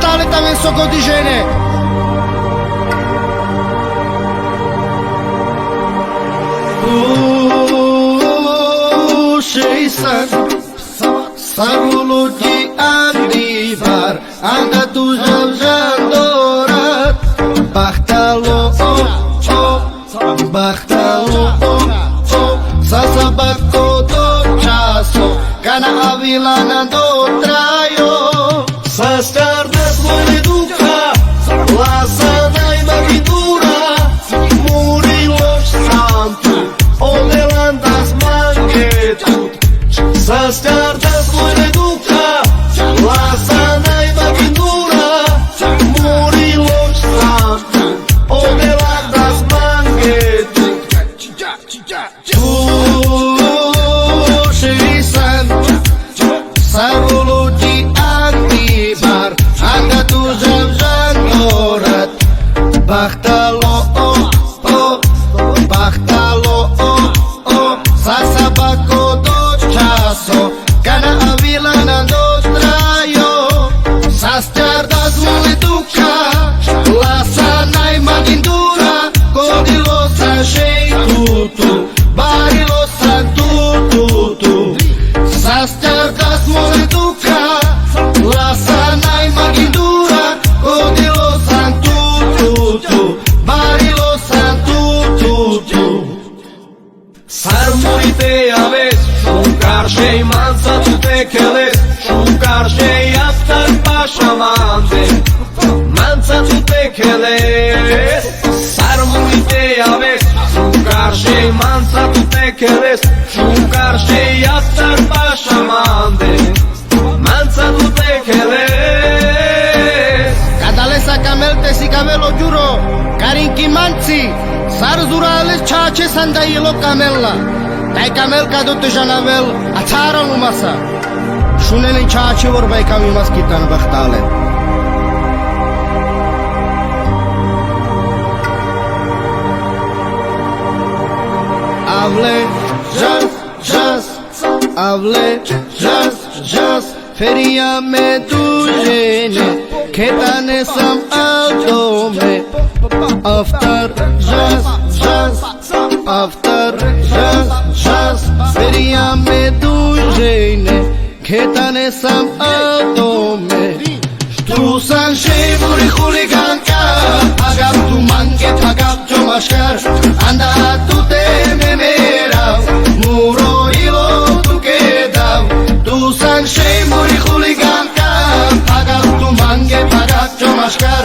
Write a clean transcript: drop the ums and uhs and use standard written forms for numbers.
sale también socotigene. Şeysan sarılıcı andibar anda tu javjandorat bahtalo bahtalo sasabako do časo kana avilana do trajo sastarda svoje duha lasana i magitura muriloš santu olelandas mangetut sastarda svoje duha lasana i magitura muriloš santu olelandas mangetut Şeysan sarılıcı antibar anda tu javjandorat bahtalo bahtalo sasabako do časo kana avilana do trajo sastarda svoje duha lasana i magindura kodilo sa šejtutu barilo sa tututu sastarda svoje duha lasana i magindura kodilo sa tututu barilo sa tututu Sarmurite aves, shukar shei mansa tu tekeles, shukar shei aftar pashamande, mansa tu tekeles. Sarmurite aves, shukar shei mansa tu tekeles, shukar shei aftar pashamande, mansa tu tekeles. Cadalesa camelte si camelo giuro carinchi manzi sarzurales chache sandailo camella dai camel cadote janavel atsara numasa shuneli chache vorbai kami maskitan bahtale avle jaz feria me tujene khetane sam aldome after jaz feria me tujene khetane sam aldome tu san shevuri khuliganka agab tu mange agab jo mashkar anda tu te me mera muro ilo tu kedav tu san shevuri khuliganka agab tu mange agab jo mashkar